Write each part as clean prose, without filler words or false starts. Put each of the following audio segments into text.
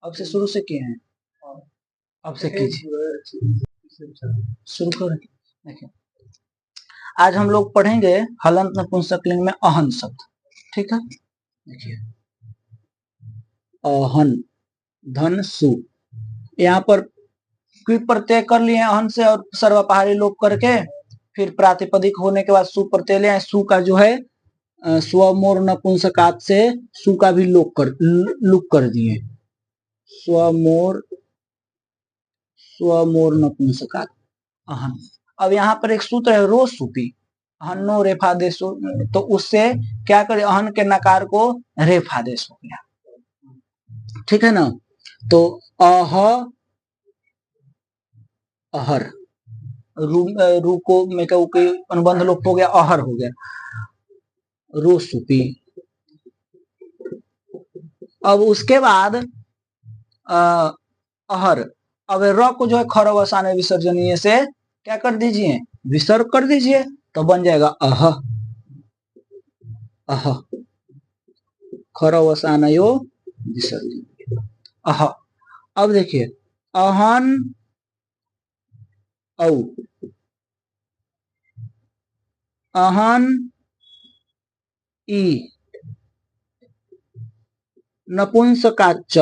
अब से शुरू से किए हैं, अब से कीजिए, शुरू करें। देखिए आज हम लोग पढ़ेंगे हलंत नपुंसकलिंग में अहन शब्द। ठीक है, देखिए अहन धन सु, यहाँ पर क्वी प्रत्यय कर लिए अहन से और सर्वपहारी लोप करके फिर प्रातिपदिक होने के बाद सु प्रत्यय ले आए। सु का जो है स्वमोर नपुंसकात से सु का भी लुक कर दिए, स्वमोर नपुंसकात अहन। अब यहाँ पर एक सूत्र है रो सुपी अहन्नो रेफादेश, तो उससे क्या करे अहन के नकार को रेफादेश हो गया। ठीक है ना, तो अह अहर, रू को में के अनुबंध लोप हो गया, अहर हो गया, रो सुपी। अब उसके बाद अहर, अब र को जो है खर अवसान विसर्जनीय से क्या कर दीजिए, विसर्ग कर दीजिए, तो बन जाएगा अह अह, खर अवसान विसर्जनीय अह। अब देखिए अहन औ, अहन ई नपुंसकाच,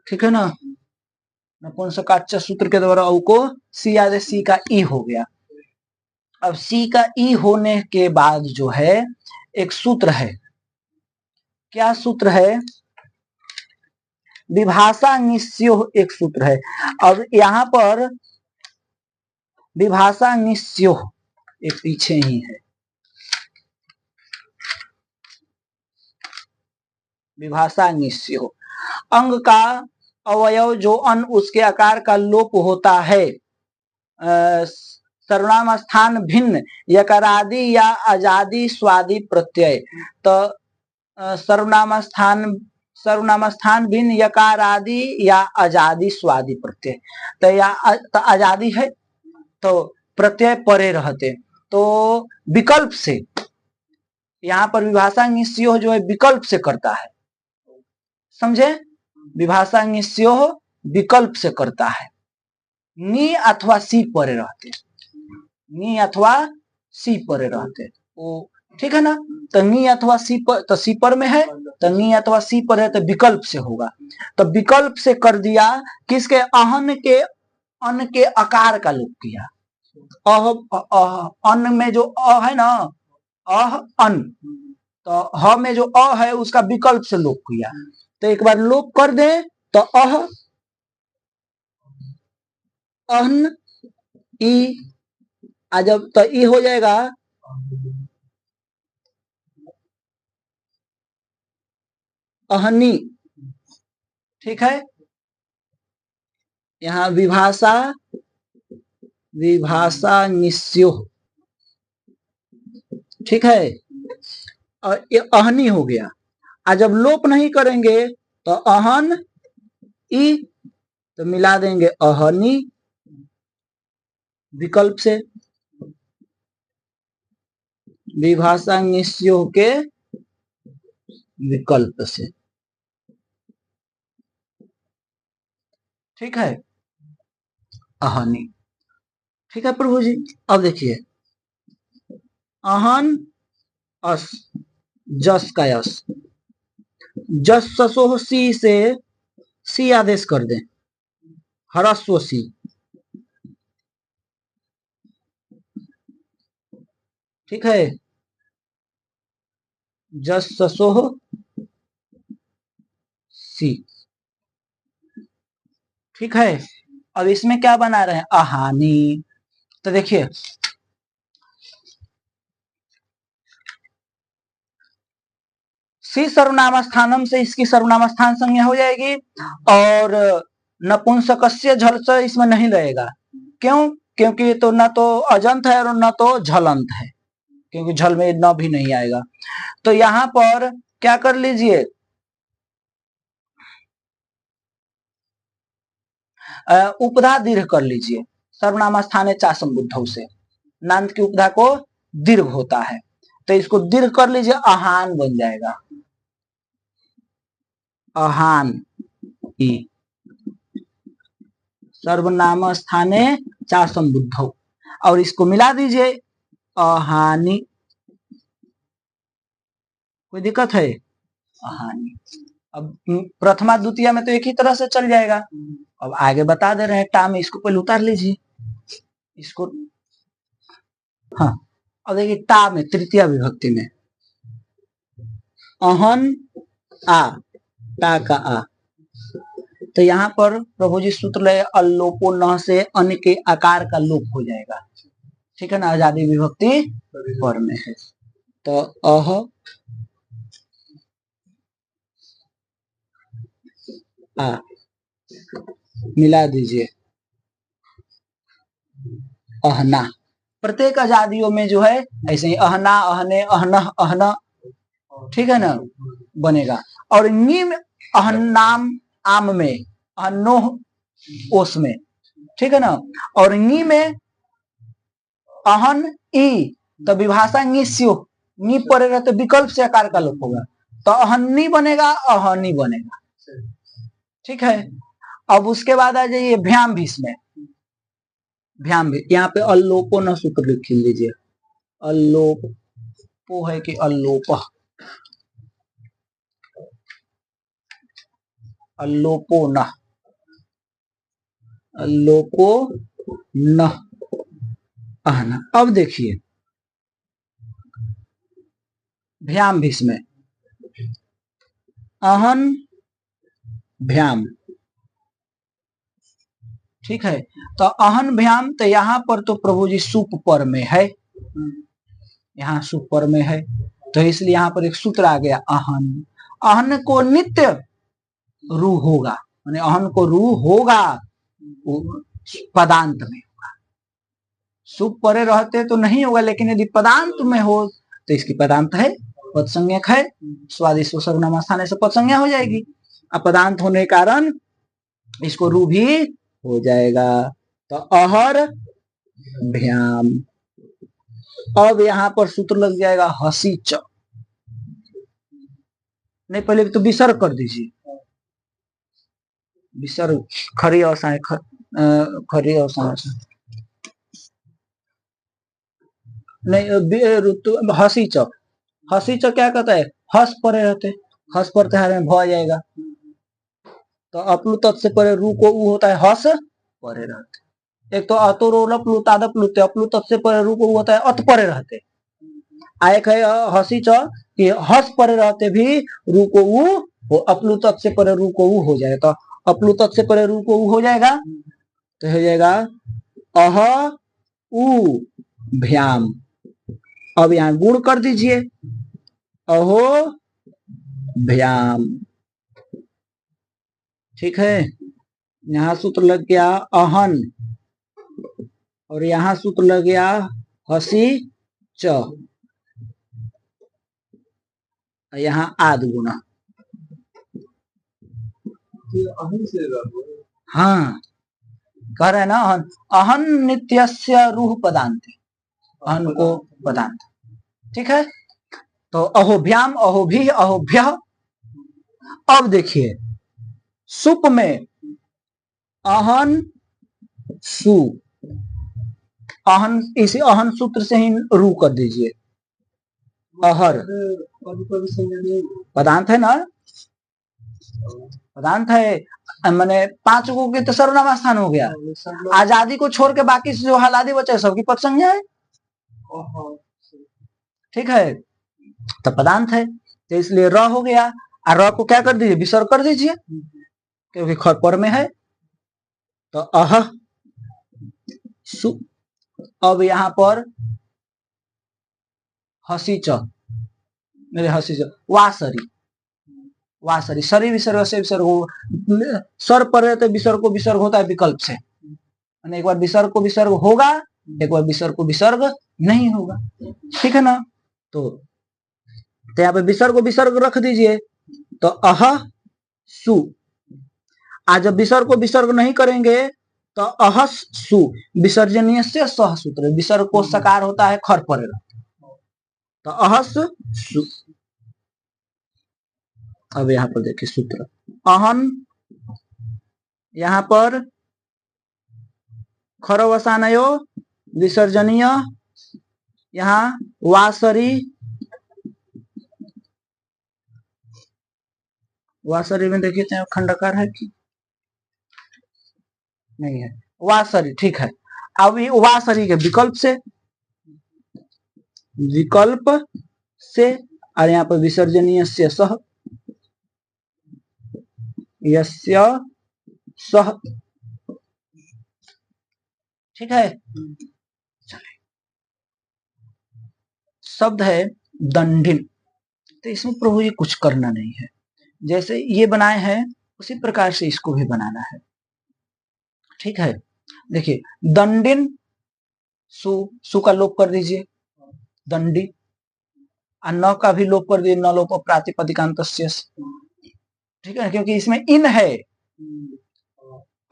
ठीक है ना, नपुंसकाच सूत्र के द्वारा औ को सी आदेश सी का ई हो गया। अब सी का ई होने के बाद जो है एक सूत्र है, क्या सूत्र है, विभाषा निस्यो एक सूत्र है। अब यहाँ पर विभाषा निस्यो एक पीछे ही है, विभाषा निस्यो अंग का अवयव जो अन उसके आकार का लोप होता है, सर्वनाम स्थान भिन्न यकारादि या अजादि स्वादि प्रत्यय, तो सर्वनाम स्थान भिन्न यकार आदि या अजादि स्वादि प्रत्यय, तो या तो अजादि है तो प्रत्यय परे रहते, तो विकल्प से यहाँ पर विभाषा निस्यो जो है विकल्प से करता है, समझे, विभाषा निस्यो विकल्प से करता है, नी अथवा सी परे रहते, नी अथवा सी परे रहते, वो ठीक है ना। तो नी अथवा सी पर, तो सी पर में है तो नी अथवा सी पर है तो विकल्प से होगा, तो विकल्प से कर दिया, किसके, अहन के अन के आकार का लोप किया। अन में जो अ है ना, अह अन, तो ह में जो अ है उसका विकल्प से लोप किया, तो एक बार लोप कर दे तो अह अहन ई, आ जब तो ई हो जाएगा अहनी, ठीक है। यहाँ विभाषा निस्यो, ठीक है, और ये अहनी हो गया। आज जब लोप नहीं करेंगे तो अहन ई, तो मिला देंगे अहनी विकल्प से, विभाषा निस्यो के विकल्प से, ठीक है, अहनी, ठीक है प्रभु जी। अब देखिए अहन अस, जस का यस, जस ससोह सी से सी आदेश कर दें, हरस्व सी, ठीक है, जस ससोह सी, ठीक है। अब इसमें क्या बना रहे हैं, अहानी, तो देखिए सी सर्वनाम स्थानम से इसकी सर्वनाम स्थान संज्ञा हो जाएगी, और नपुंसकस्य झल से इसमें नहीं रहेगा, क्यों, क्योंकि तो न तो अजंत है और न तो झलंत है, क्योंकि झल में न भी नहीं आएगा। तो यहाँ पर क्या कर लीजिए, उपधा दीर्घ कर लीजिए, सर्वनाम स्थान चा संबुद्ध से नान्त की उपधा को दीर्घ होता है, तो इसको दीर्घ कर लीजिए, अहान बन जाएगा, अहान ई सर्वनाम स्थाने चा संबुद्धौ, और इसको मिला दीजिए अहानि। कोई दिक्कत है? अहानि। अब प्रथमा द्वितीय में तो एक ही तरह से चल जाएगा। अब आगे बता दे रहे हैं टा में, इसको पहले उतार लीजिए इसको। हाँ, अब देखिए टा में तृतीय विभक्ति में अहन आ, टा का आ, तो यहाँ पर प्रभु जी सूत्र ले अल्लोपो न से अन के आकार का लोप हो जाएगा। ठीक है ना, आजादी विभक्ति पर में है। तो अह आ मिला दीजिए अहना। प्रत्येक आजादियों में जो है ऐसे ही अहना, अहने, अहनह, अहना, ठीक है ना, बनेगा। और नीम अहनाम आम में, अहनोह ओस में, ठीक है ना। और नी में अहन ई, तो विभाषा ङिस्यो, नी परे रहते विकल्प से आकार का लोप होगा, तो अहन्नी बनेगा, अहनी बनेगा। ठीक है। अब उसके बाद आ जाइए भ्याम भीष में। भ्याम भी यहाँ पे अल्लोपो न सूत्र लिख लीजिए। अल्लोपो है कि अल्लोप, अल्लोपो न, अल्लोपो न अहना। अब देखिए भ्याम भीष में अहन भ्याम, ठीक है। तो अहन भ्याम, तो यहाँ पर तो प्रभु जी सुप पर में है, यहाँ सुप पर में है, तो इसलिए यहाँ पर एक सूत्र आ गया अहन। अहन को नित्य रू होगा, माने अहन को रू होगा पदांत में होगा। सुप परे रहते तो नहीं होगा, लेकिन यदि पदांत में हो तो इसकी पदांत है, पद संज्ञक है, स्वादिष्ट सर्वनाम स्थान से पद संज्ञा हो जाएगी। अब पदांत होने के कारण इसको रू भी हो जाएगा। तो अहर भ्याम। अब यहाँ पर सूत्र लग जाएगा हसी च, नहीं पहले तो विसर्ग कर दीजिए, विसर्ग खरी अवसाय, खरी अवसाय नहीं, हसी च, हसी च क्या कहता है, हस परे रहते, हस पर त्योहार में भ जाएगा, तो अपलु तत् से परे रू को ऊ होता है, हस परे रहते। एक तो अतोरोलप लुतादप लुते, अपलु तत् से परे रू को ऊ होता है, अत परे रहते। एक है हसी च कि हस परे रहते भी रू को ऊ हो, अपलु तत् से परे रू को ऊ हो जाएगा। तो अपलु तत् से परे रू को ऊ हो जाएगा, तो हो जाएगा अह ऊ भ्याम। अब यहाँ गुण कर दीजिए, अहो भ्याम, ठीक है। यहाँ सूत्र लग गया अहन, और यहाँ सूत्र लग गया हसी च, यहाँ आद गुना। हाँ, कह रहे हैं ना अहन, अहन नित्यस्य रूह पदांत, अहन को पदांत, ठीक है। तो अहोभ्याम, अहोभी, अहोभ्य। अब देखिए सुप में अहन सु, अहन, इसी अहन सूत्र से ही रू कर दीजिए, अहर पदांत है ना, पदांत है, मैंने 5 को के तो सर्वनाम स्थान हो गया। आजादी को छोड़ के बाकी से जो हलादी बचे सबकी पद संज्ञा है, ठीक है। तो पदांत है, तो इसलिए र हो गया, और र को क्या कर दीजिए, विसर्ग कर दीजिए, क्योंकि खरपर में है। तो अह सु। अब यहाँ पर हसी च, मेरे हसी च, वासरी, वासरी, सरी विसर्ग से विसर्ग हो, सर पर रहते विसर्ग को विसर्ग होता है विकल्प से, एक बार विसर्ग को विसर्ग होगा, एक बार विसर्ग को विसर्ग नहीं होगा, ठीक है ना। तो यहाँ पे विसर्ग को विसर्ग रख दीजिए, तो अह सु। आज जब विसर्ग को विसर्ग नहीं करेंगे तो अहस सु विसर्जनीय से सह सूत्र, विसर्ग को सकार होता है खर पर, तो अहस सु। अब यहाँ पर देखिए सूत्र अहन, यहाँ पर खरवसानयो विसर्जनीय, यहाँ वासरी, वासरी में देखिए चाहे खंडकार है कि नहीं है, वासरी ठीक है। अब ये वासरी के विकल्प से और यहाँ पर विसर्जनीय से सह, यस्य सह, ठीक है। शब्द है दंडिन, तो इसमें प्रभु जी कुछ करना नहीं है, जैसे ये बनाए हैं उसी प्रकार से इसको भी बनाना है, ठीक है। देखिए दंडिन, सु का लोप कर दीजिए, दंडी, और न का भी लोप कर दीजिए, न लोप प्रातिपदिकांत, ठीक है, क्योंकि इसमें इन है,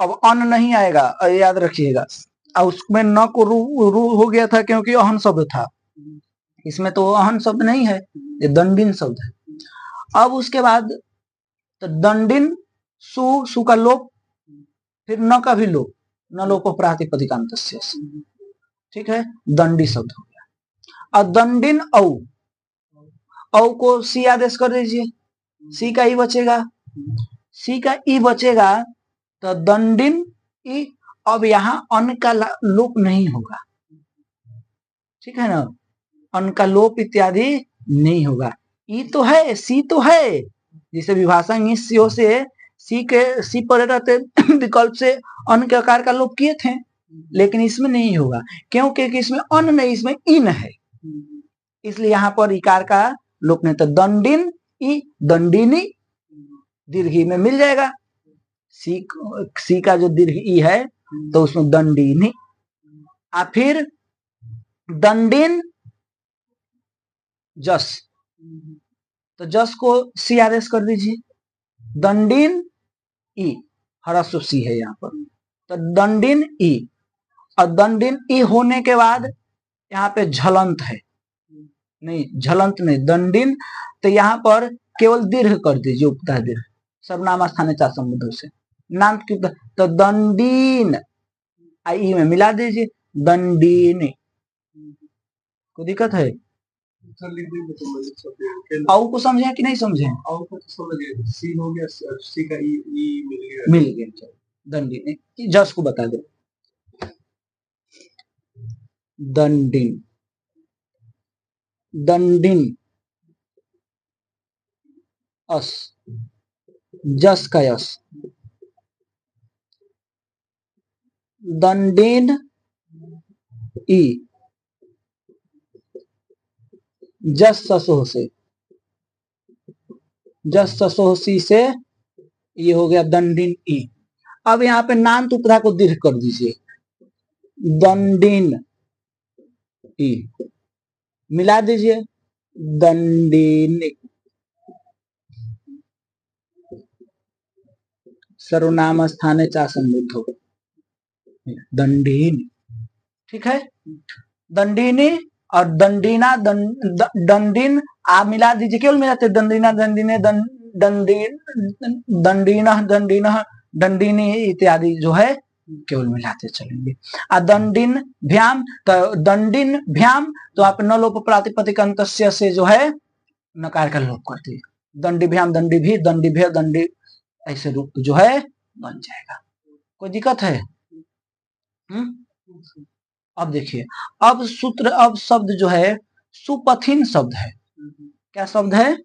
अब अन नहीं आएगा, याद रखिएगा। और उसमें न को रू हो गया था क्योंकि अहन शब्द था, इसमें तो अहन शब्द नहीं है, ये दंडिन शब्द है। अब उसके बाद तो दंडिन, सु का लोप, फिर न का भी लोप, न लोप प्रातिपदिकांत, ठीक है, दंडी शब्द हो गया। और दंडिन औ को सी आदेश कर दीजिए, सी का ई बचेगा, सी का ई बचेगा, तो दंडिन ई। अब यहाँ अन का लोप नहीं होगा, ठीक है ना, अन का लोप इत्यादि नहीं होगा। ई तो है, सी तो है, जिसे विभाषा से सी पर रहते विकल्प से अन के आकार का लोप किए थे, लेकिन इसमें नहीं होगा, क्योंकि इसमें अन नहीं, इसमें इन है, इसलिए यहाँ पर इकार का लोप नहीं। तो दंडिन ई, दंडिनी दीर्घी में मिल जाएगा, सी का जो दीर्घ ई है तो उसमें दंडिनी। फिर दंडिन जस, तो जस को सी आदेश कर दीजिए, दंडिन ई, ह्रस्व सी है यहाँ पर, तो दंडिन ई। और दंडिन ई होने के बाद यहाँ पे झलंत है, नहीं झलंत नहीं, दंडिन, तो यहाँ पर केवल दीर्घ कर दीजिए, उपता दीर्घ, सर्वनाम स्थानीय चार संबंधों से नाम की, तो दंडीन आई में मिला दीजिए, दंडीनी। कोई दिक्कत है? औ को समझे कि नहीं समझे? औ को तो समझ गए, सी हो गया, सी का ई मिल गया, दंडीनी। जस को बता दो, दंडिन, दंडिन अस, जस का यस, दंडिन ई, जस ससो से, जस ससो सी से ये हो गया दंडिन ई। अब यहाँ पे नान्त उपधा को दीर्घ कर दीजिए, दंडिन ई, मिला दीजिए, दंडिनी। सर्वनाम स्थाने चा संबुद्ध हो, दंडिनी, ठीक है। दंडिनी और दंडीना, दंडिन आ मिला दीजिए, केवल मिलाते, दंडीना, दंडिने, दंडीना, दंडीना, दंडिनी इत्यादि जो है केवल मिलाते चलेंगे। दंडिन भ्याम, तो दंडिन भ्याम, तो आप न लोप प्रातिपदिक अंतस्य से जो है नकार का लोप करते हैं, दंडी भ्याम, दंडी भी, दंडी भे, दंडी, ऐसे रूप जो है बन जाएगा। कोई दिक्कत है? अब देखिए, अब सूत्र, अब शब्द जो है सुपथिन शब्द है। क्या शब्द है?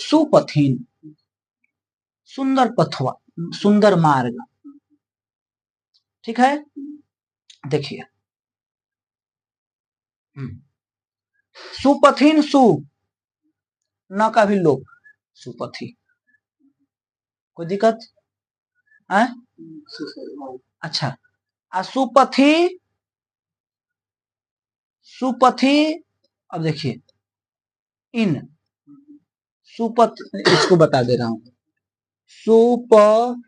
सुपथिन, सुंदर पथवा, सुंदर मार्ग, ठीक है। देखिए सुपथिन, सु न का भी लोप, सुपथी। कोई दिक्कत है? अच्छा, सुपथी, सुपथी। अब देखिए इन, सुपथ, इसको बता दे रहा हूं, सुपथिन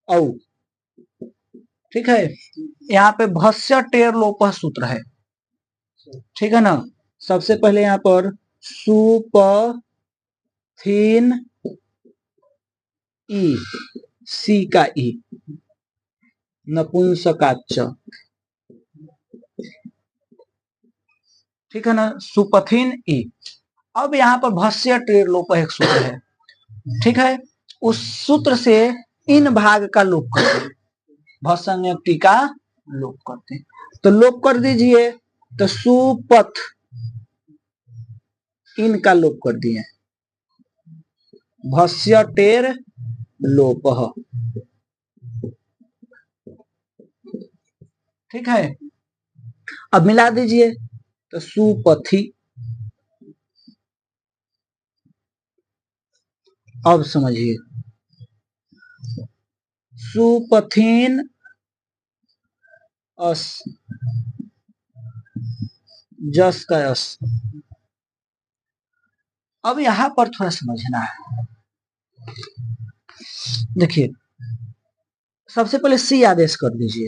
औ, ठीक है। यहाँ पे भस्य टेर लोप सूत्र है, ठीक है ना। सबसे पहले यहाँ पर सुपथिन ई, सी का ई, नपुंसकाच, ठीक है ना, सुपथिन ई। अब यहाँ पर भस्य टेर लोप एक सूत्र है, ठीक है, उस सूत्र से इन भाग का लोप करते हैं, भसंयुक्ति का लोप करते हैं। तो लोप कर दीजिए, तो सुपथ, इनका लोप कर दिए, भस्य टेर लोप, ठीक है। अब मिला दीजिए, तो सुपथी। अब समझिए, सुपथिन अस, जस का अस। अब यहां पर थोड़ा समझना है, देखिए सबसे पहले सी आदेश कर दीजिए,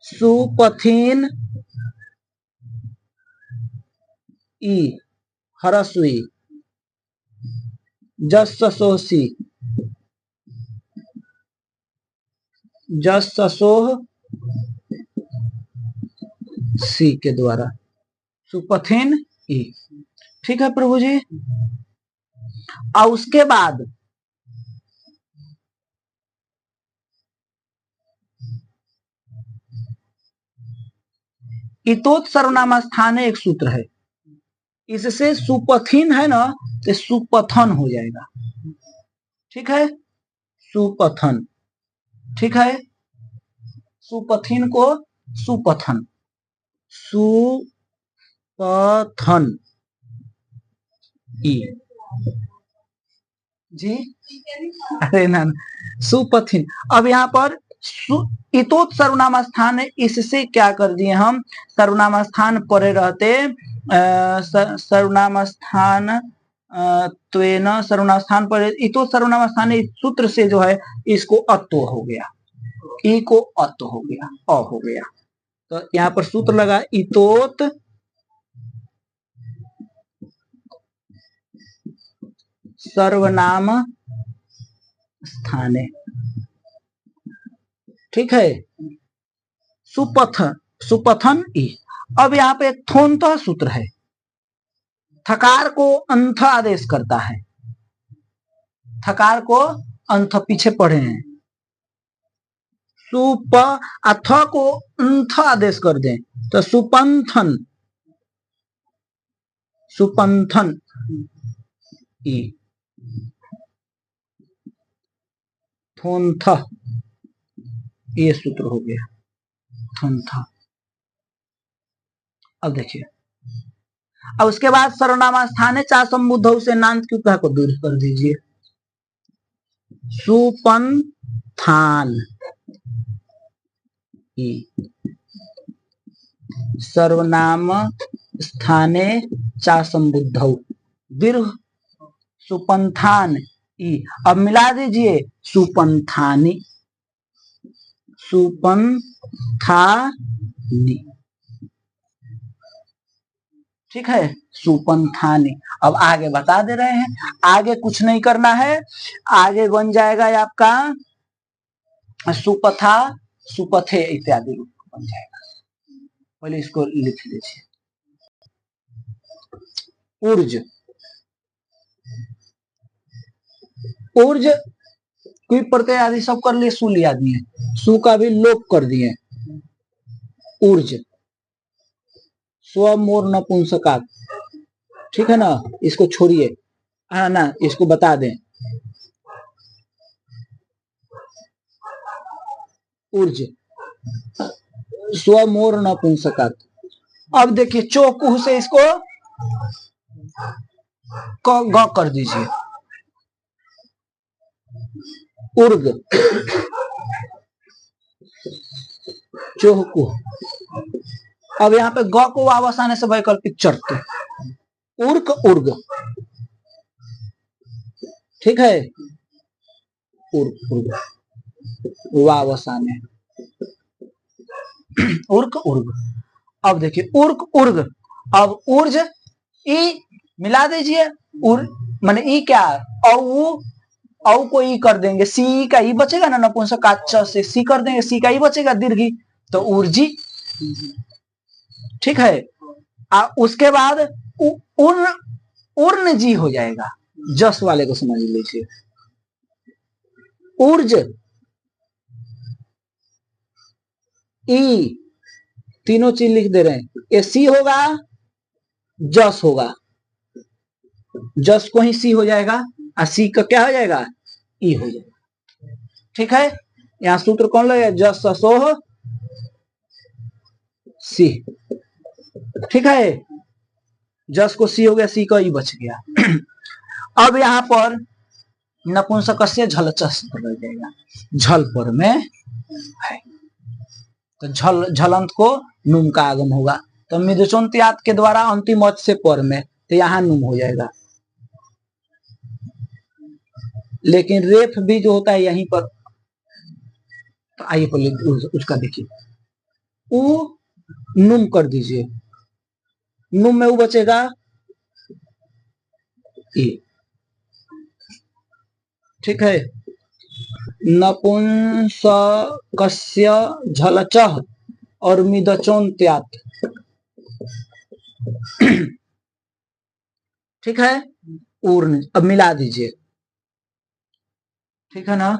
सुपथिन ई, हरसुई, जस सोसी, जस सोह सी के द्वारा, सुपथिन ई, ठीक है प्रभु जी। और उसके बाद इतोत सर्वनाम स्थान एक सूत्र है, इससे सुपथिन है ना, तो सुपथन हो जाएगा, ठीक है, सुपथन, ठीक है, सुपथिन को सुपथन, सुपथन ई जी, अरे ना, सुपथिन। अब यहाँ पर इतोत सर्वनाम स्थान है, इससे क्या कर दिए हम, सर्वनाम स्थान परे रहते, सर्वनाम स्थान त्वेन, सर्वनाम स्थान पर इतो सर्वनाम स्थान, इस सूत्र से जो है इसको अत्व हो गया, ई को अत्व हो गया, अ हो गया। तो यहाँ पर सूत्र लगा इतोत सर्वनाम स्थाने, ठीक है, सुपथ, सुपथन ई। अब यहाँ पे थोन्त सूत्र है, थकार को अंथ आदेश करता है, थकार को अंथ पीछे पढ़े हैं, सुप अथ को अंथ आदेश कर दें तो सुपंथन, सुपंथन ई, थोन्थ, ये सूत्र हो गया थोन्थ। अब देखिए, अब उसके बाद सर्वनाम स्थाने चा संबुद्ध से नान्त की उपधा को दूर कर दीजिए, सुपंथान ई, सर्वनाम स्थाने चा संबुद्ध दीर्घ सुपंथान ई। अब मिला दीजिए, सुपंथानी, सुपंथानी, ठीक है, सुपंथानी। अब आगे बता दे रहे हैं, आगे कुछ नहीं करना है, आगे बन जाएगा आपका सुपथा, सुपथे इत्यादि बन जाएगा। पहले इसको लिख लीजिए, ऊर्ज, ऊर्ज कोई प्रत्यय आदि सब कर लिए, सु लिया दिए, सु का भी लोप कर दिए, ऊर्ज, स्व मोर नपुंसका, ठीक है ना, इसको छोड़िए, है ना, इसको बता दें, ऊर्ज, स्व मोर नपुंसका। अब देखिए चौकुह से इसको ग कर दीजिए, उर्ग, चौकुह। अब यहाँ पे ग को वापस आने से वैकल्पिक चढ़ते, उर्क उर्ग, ठीक है, उर्क उर्ग, वापस आने, उर्क उर्ग। अब देखिए उर्क उर्ग, अब ऊर्ज ई मिला दीजिए। उर माने ई क्या, औ को ई कर देंगे, सी का ई बचेगा ना, नपुंसक से सी कर देंगे, सी का ई बचेगा दीर्घी, तो ऊर्जी। ठीक है। उसके बाद उर्न जी हो जाएगा, जस वाले को समझ लीजिए। ऊर्ज, ई, तीनों चीज लिख दे रहे हैं। ये सी होगा, जस होगा, जस को ही सी हो जाएगा, और सी का क्या हो जाएगा, ई हो जाएगा। ठीक है। यहां सूत्र कौन लगेगा, जस सोह सी। ठीक है, जस को सी हो गया, सी का ई बच गया। अब यहां पर नपुंसक से झलचस रह जाएगा, झल पर में है, तो झल झलंत को नुम का आगम होगा, तो मिदचोन्त्यात के द्वारा अंतिम अच से पर में, तो यहां नुम हो जाएगा। लेकिन रेफ भी जो होता है यहीं पर, तो आइए पहले उसका देखिए। उ नुम कर दीजिए, नुम में उ बचेगा ई। ठीक है। नपुंसकस्य झलचः और मिदचोन्त्यात। ठीक है। ऊर्न अब मिला दीजिए। ठीक है ना।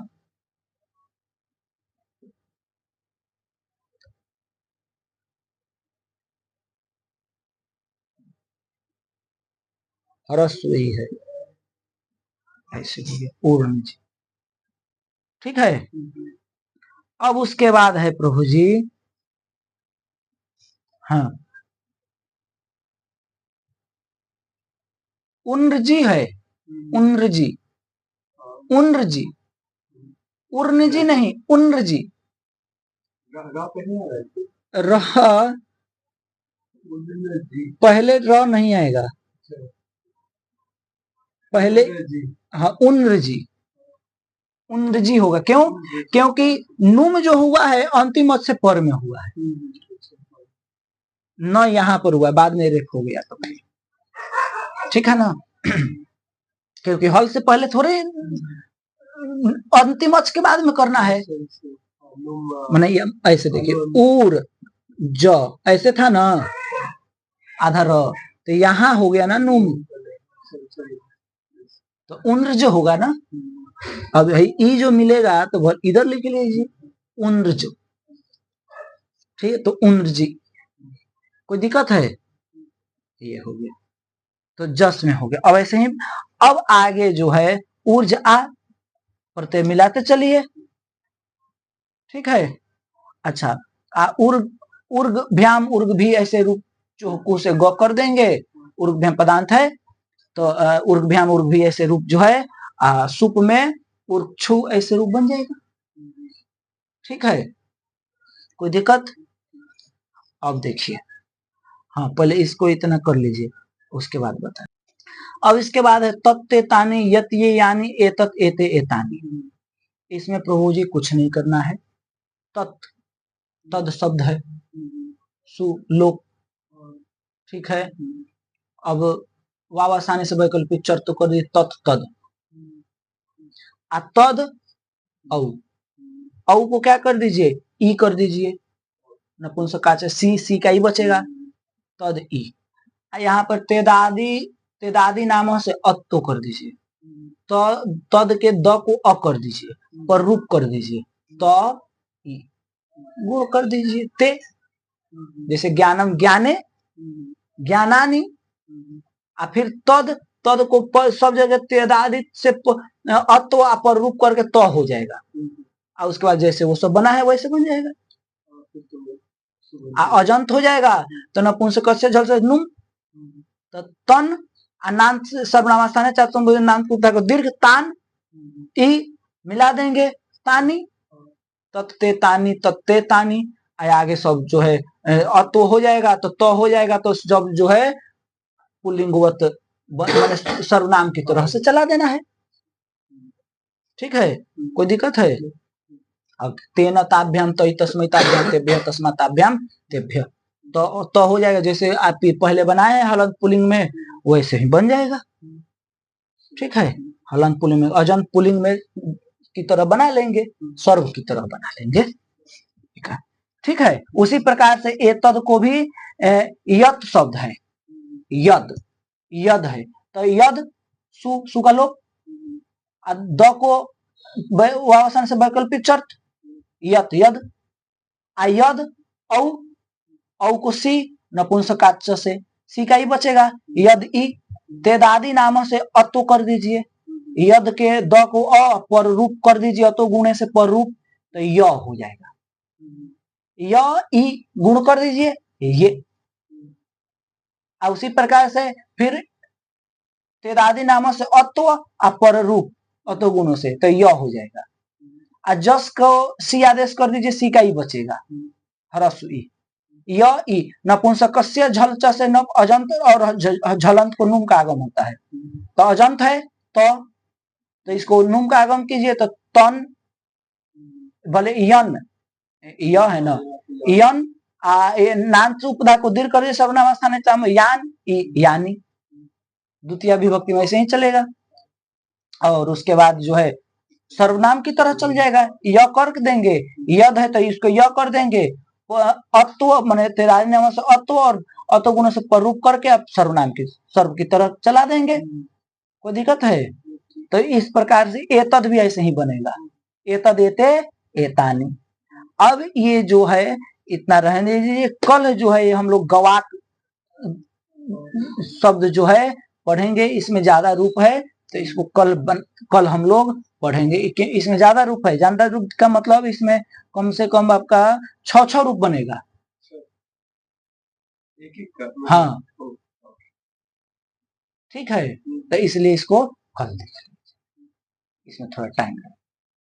ह्रस्व ही है, ऐसे ऊर्न जी। ठीक है। अब उसके बाद है प्रभु जी, हाँ, उन्रजी है, उन्रजी, उन्रजी, उर्नजी नहीं, उन्रजी। रह पहले र नहीं आएगा, पहले हाँ उन्रजी, उन्रजी होगा। क्यों, क्योंकि नुम जो हुआ है अंतिम अच से पर में हुआ है, न यहां पर हुआ, बाद में रेफ हो गया तो। ठीक है ना। क्योंकि हल से पहले थोड़े अंतिम अच के बाद में करना है। मैंने ऐसे देखिए, उर ज ऐसे था ना, आधा र, तो यहां हो गया ना नुम, तो उन्रज होगा ना। अब ई जो मिलेगा तो इधर लिख लीजिए, उन्रज। ठीक है, तो उन्रजी, कोई दिक्कत है, ये हो गया, तो जस में हो गया। अब ऐसे ही अब आगे जो है ऊर्ज आ प्रत्यय मिलाते चलिए। ठीक है। अच्छा, उर्ग भ्याम उर्ग भी ऐसे रूप चौकू से ग कर देंगे, उर्ग भ्याम पदांत है, तो उर्ग भ्याम उर्ग भी ऐसे रूप जो है सुप में उर्ग छु ऐसे रूप बन जाएगा। ठीक है, कोई दिक्कत। अब देखिए, हाँ पहले इसको इतना कर लीजिए, उसके बाद बताए। अब इसके बाद है तत्ते तानी यत ये यानी एतत एते एतानी। इसमें प्रभु जी कुछ नहीं करना है, तत् तद शब्द है, सु लोक। ठीक है। अब वाव आसानी से वैकल्पिक चर तो कर दिए, तत् तद, तद औ को क्या कर दीजिए, ई कर दीजिए, नपुंसक सी, सी का ई बचेगा, तद ई। यहाँ पर तेदादी, तेदादी नामों से अत तो कर दीजिए, तो तद के द को अ कर दीजिए, पर रूप कर दीजिए, तो ई गुण कर दीजिए, ते। जैसे ज्ञानम ज्ञाने, ज्ञानानी, फिर तद, तद को सब जगह तेदादी से अत्व पर रूप करके तो हो जाएगा, और उसके बाद जैसे वो सब बना है वैसे बन जाएगा, अजंत हो जाएगा। तो नपुंसक से झल से नुम, तो तन अनांत सर्वनामास्थान है, चार दीर्घ तान, ई मिला देंगे, तानी, तत्ते तानी, तत्ते तानी, आगे सब जो है तो हो जाएगा, तो हो जाएगा, तो जब जो है पुल्लिंगवत सर्वनाम की तरह से चला देना है। ठीक है, कोई दिक्कत है। अब तेन ताभ्याम तो तस्मै ताभ्याम तेभ्य तस्मा ताभ्याम तेभ्य, तो हो जाएगा। जैसे आप पहले बनाए हैं हलंत पुलिंग में, वैसे ही बन जाएगा। ठीक है, हलंत पुलिंग में अजंत पुलिंग में की तरह बना लेंगे, सर्व की तरह बना लेंगे। ठीक है, उसी प्रकार से एतद को भी यत शब्द है, यद यद है, तो यद सु का लोप, द को वावसन से वैकल्पिक शर्त यत यद, यद औ को सी नपुंसकाच से सी का ही बचेगा, यद ई तेदादि नामों से अतो कर दीजिए, यद के द को अ पर रूप कर दीजिए, अतो गुणे से पर रूप, तो य हो जाएगा, य ई गुण कर दीजिए ये। उसी प्रकार से फिर तेदादि नामों से अत्व पर रूप अतो गुणों से, तो य हो जाएगा। जस को सी आदेश कर दीजिए, सी का ही बचेगा, ह्रस्व ई, य ई नपुंसकस्य झल च से नप अजंत और झलंत को नुम का आगम होता है, तो अजंत है तो इसको नुम का आगम कीजिए, तो तन भले यन य है ना, यन नांच उपधा को दीर्घ कर सर्वनाम स्थान यान यानी, द्वितीय विभक्ति में ऐसे ही चलेगा। और उसके बाद जो है सर्वनाम की तरह चल जाएगा, य कर देंगे, यद है तो इसको य कर देंगे, अत्व माने तेरारी नाम से अत्व और अतो गुण से प्ररूप करके अब सर्वनाम की सर्व की तरह चला देंगे। कोई दिक्कत है? तो इस प्रकार से एतद भी ऐसे ही बनेगा, एतद एते एतानी। अब ये जो है इतना रहने दीजिए, कल जो है हम लोग गवाक शब्द जो है पढ़ेंगे, इसमें ज्यादा रूप है तो इसको कल हम लोग पढ़ेंगे। इसमें ज्यादा रूप है, ज्यादा रूप का मतलब इसमें कम से कम आपका 6 रूप बनेगा। हाँ ठीक है, तो इसलिए इसको कल देखेंगे, इसमें थोड़ा टाइम लगेगा।